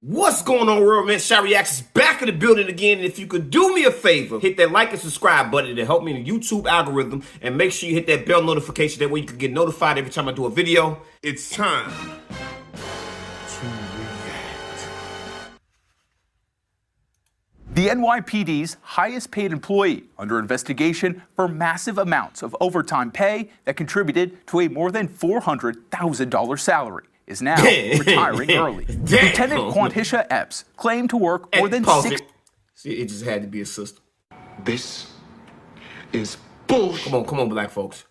What's going on, world, man? Shy Reacts is back in the building again. And if you could do me a favor, hit that like and subscribe button to help me in the YouTube algorithm. And make sure you hit that bell notification. That way you can get notified every time I do a video. It's time to react. The NYPD's highest paid employee under investigation for massive amounts of overtime pay that contributed to a more than $400,000 salary is now retiring early. Lieutenant Quantisha Epps claimed to work more than six. See, it just had to be a system. This is bullshit. Come on, black folks.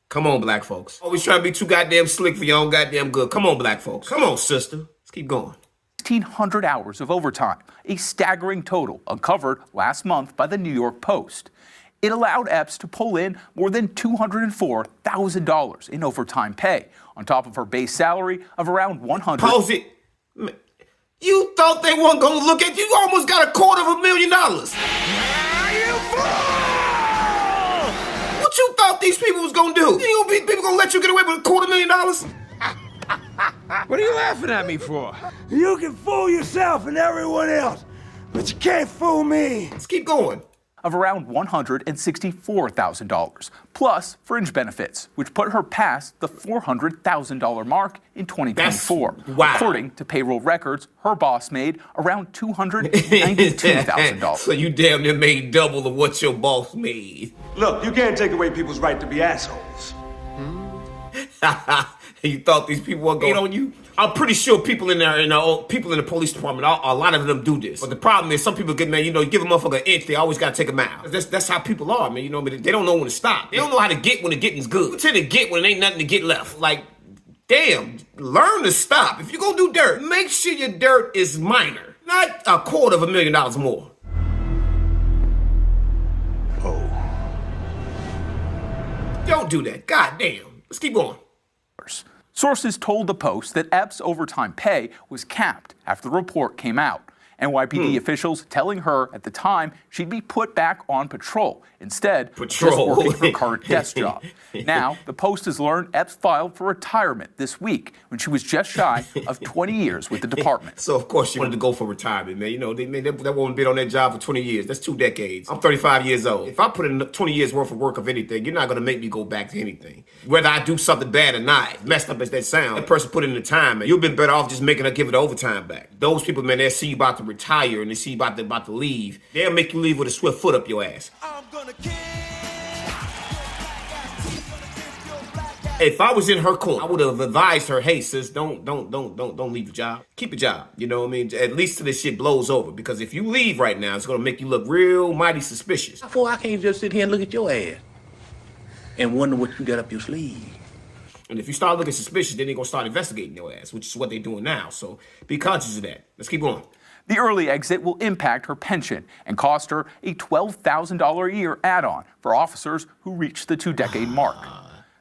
Come on, black folks. Always trying to be too goddamn slick for your own goddamn good. Come on, black folks. Come on, sister. Let's keep going. 1,600 hours of overtime, a staggering total uncovered last month by the New York Post. It allowed Epps to pull in more than $204,000 in overtime pay, on top of her base salary of around $100,000. Pause it. You thought they weren't going to look at you? You almost got $250,000. You fool! What you thought these people was going to do? You think people going to let you get away with $250,000? What are you laughing at me for? You can fool yourself and everyone else, but you can't fool me. Let's keep going. Of around $164,000, plus fringe benefits, which put her past the $400,000 mark in 2024. Wow. According to payroll records, her boss made around $292,000. So you damn near made double of what your boss made. Look, you can't take away people's right to be assholes. You thought these people were going on you? I'm pretty sure people in the police department, a lot of them do this. But the problem is some people get, man, you give a motherfucker an inch, they always got to take a mile. That's how people are, man. But they don't know when to stop. They don't know how to get when the getting's good. They tend to get when there ain't nothing to get left. Like, damn, learn to stop. If you're going to do dirt, make sure your dirt is minor, not $250,000 more. Oh. Don't do that. God damn. Let's keep going. Sources told the Post that Epps' overtime pay was capped after the report came out. NYPD officials telling her at the time she'd be put back on patrol, instead just working her current desk job. Now, the Post has learned Epps filed for retirement this week when she was just shy of 20 years with the department. So, of course, she wanted to go for retirement, man. That woman been on that job for 20 years. That's 2 decades. I'm 35 years old. If I put in 20 years worth of work of anything, you're not going to make me go back to anything. Whether I do something bad or not, messed up as that sounds, that person put in the time, man. You've been better off just making her give it overtime back. Those people, man, they see you about to retire and they see you about to leave. They'll make you leave with a swift foot up your ass. I'm gonna kill. If I was in her corner, I would have advised her, hey, sis, don't leave your job. Keep your job. You know what I mean? At least till this shit blows over. Because if you leave right now, it's going to make you look real mighty suspicious. Therefore, I can't just sit here and look at your ass and wonder what you got up your sleeve. And if you start looking suspicious, then they're going to start investigating your ass, which is what they're doing now. So be conscious of that. Let's keep going. The early exit will impact her pension and cost her a $12,000 a year add-on for officers who reach the 2-decade mark.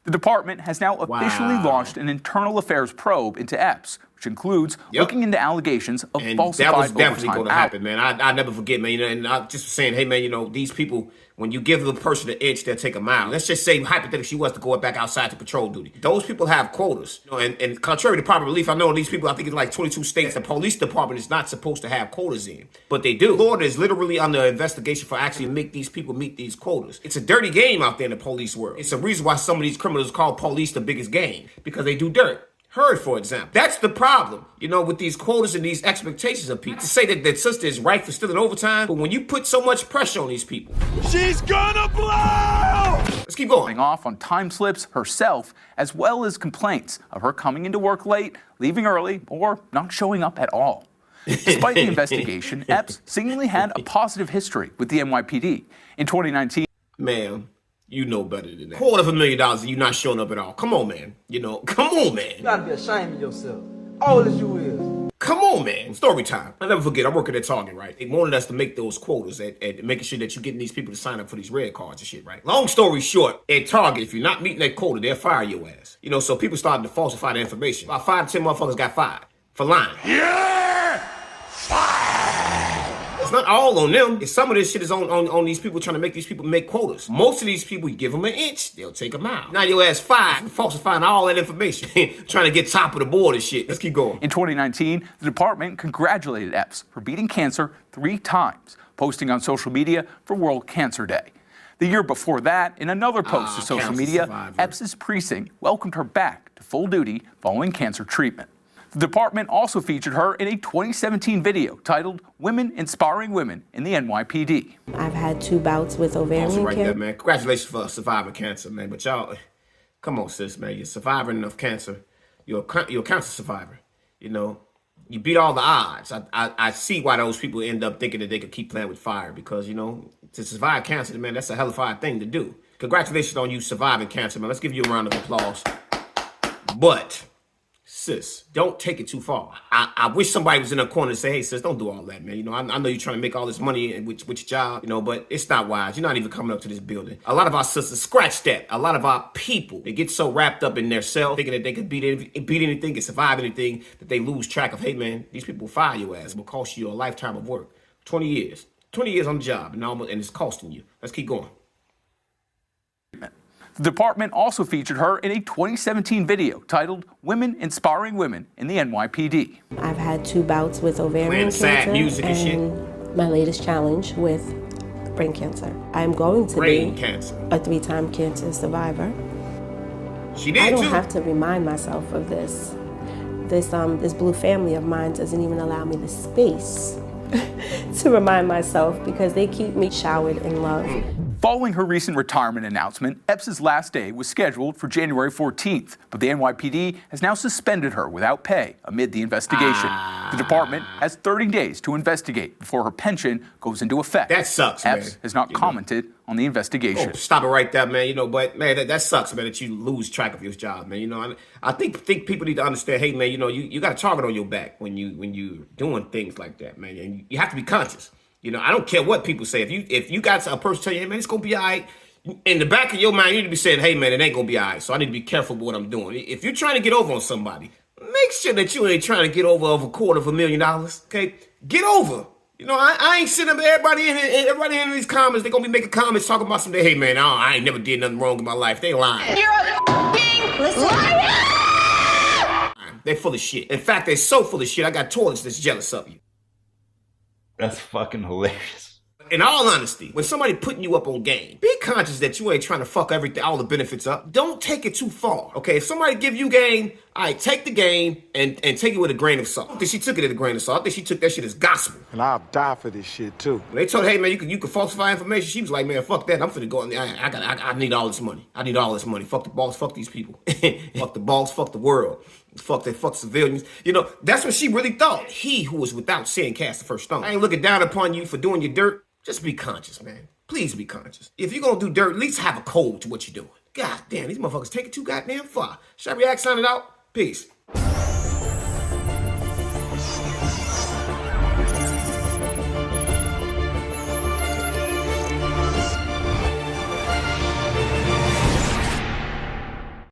The department has now officially launched an internal affairs probe into Epps, which includes looking into allegations of falsified overtime. That was definitely going to happen, man. I never forget, man. And I just was saying, hey, man, these people, when you give the person an inch, they'll take a mile. Let's just say, hypothetically, she was to go back outside to patrol duty. Those people have quotas. And contrary to popular belief, I know these people, I think it's like 22 states, the police department is not supposed to have quotas in. But they do. Florida is literally under investigation for actually make these people meet these quotas. It's a dirty game out there in the police world. It's a reason why some of these criminals call police the biggest game, because they do dirt. Her, for example. That's the problem, with these quotas and these expectations of people. To say that sister is right for stealing overtime, but when you put so much pressure on these people. She's gonna blow! Let's keep going. Off on time slips herself, as well as complaints of her coming into work late, leaving early, or not showing up at all. Despite the investigation, Epps seemingly had a positive history with the NYPD. In 2019, ma'am, you know better than that. $250,000 and you not showing up at all. Come on, man. Come on, man. You gotta be ashamed of yourself. All as you is. Come on, man. Story time. I'll never forget, I'm working at Target, right? They wanted us to make those quotas and making sure that you're getting these people to sign up for these red cards and shit, right? Long story short, at Target, if you're not meeting that quota, they'll fire your ass. So people started to falsify the information. About 5 to 10 motherfuckers got fired for lying. Yeah! It's not all on them. It's some of this shit is on these people trying to make these people make quotas. Most of these people, you give them an inch, they'll take a mile. Now your ass fired for falsifying all that information, trying to get top of the board and shit. Let's keep going. In 2019, the department congratulated Epps for beating cancer 3 times, posting on social media for World Cancer Day. The year before that, in another post to social media, Epps' precinct welcomed her back to full duty following cancer treatment. The department also featured her in a 2017 video titled Women Inspiring Women in the NYPD. I've had 2 bouts with ovarian right cancer. there, man. Congratulations for surviving cancer, man. But y'all, come on, sis, man. You're surviving of cancer. You're a cancer survivor. You know, you beat all the odds. I see why those people end up thinking that they could keep playing with fire because, you know, to survive cancer, man, that's a hell of a thing to do. Congratulations on you surviving cancer, man. Let's give you a round of applause. But, sis, don't take it too far. I wish somebody was in a corner to say, hey, sis, don't do all that, man. You know, I know you're trying to make all this money with your job, you know, but it's not wise. You're not even coming up to this building. A lot of our sisters, scratch that. A lot of our people, they get so wrapped up in their self, thinking that they could beat anything and survive anything, that they lose track of, hey, man, these people will fire your ass. It will cost you a lifetime of work. 20 years. 20 years on the job, and it's costing you. Let's keep going. The department also featured her in a 2017 video titled Women Inspiring Women in the NYPD. I've had 2 bouts with ovarian cancer sad music and shit. My latest challenge with brain cancer. I'm going to be a 3-time cancer survivor. She did I don't too. have to remind myself of this. This blue family of mine doesn't even allow me the space to remind myself because they keep me showered in love. Following her recent retirement announcement, Epps' last day was scheduled for January 14th, but the NYPD has now suspended her without pay amid the investigation. The department has 30 days to investigate before her pension goes into effect. That sucks, man. Epps has not commented on the investigation. Oh, stop it right there, man. You know, but man, that sucks, man, that you lose track of your job, man. You know, I think people need to understand, hey, man, you know, you got a target on your back when you doing things like that, man. And you have to be conscious. You know, I don't care what people say. If you got a person tell you, hey, man, it's going to be all right, in the back of your mind, you need to be saying, hey, man, it ain't going to be all right, so I need to be careful with what I'm doing. If you're trying to get over on somebody, make sure that you ain't trying to get over $250,000, okay? Get over. You know, I ain't sitting up there, everybody in these comments, they're going to be making comments talking about something, hey, man, I ain't never did nothing wrong in my life. They lying. You're a f***ing liar! They're full of shit. In fact, they're so full of shit, I got toilets that's jealous of you. That's fucking hilarious. In all honesty, when somebody putting you up on game, be conscious that you ain't trying to fuck everything, all the benefits up. Don't take it too far, okay? If somebody give you game, all right, take the game and take it with a grain of salt. I think she took it with a grain of salt. I think she took that shit as gospel. And I'll die for this shit, too. When they told her, hey, man, you can falsify information, she was like, man, fuck that. I'm finna go on. I need all this money. I need all this money. Fuck the boss. Fuck these people. Fuck the boss. Fuck the world. Fuck civilians. You know, that's what she really thought. He who was without sin cast the first stone. I ain't looking down upon you for doing your dirt. Just be conscious, man. Please be conscious. If you're gonna do dirt, at least have a code to what you're doing. God damn, these motherfuckers take it too goddamn far. Should I react, sign it out? Peace.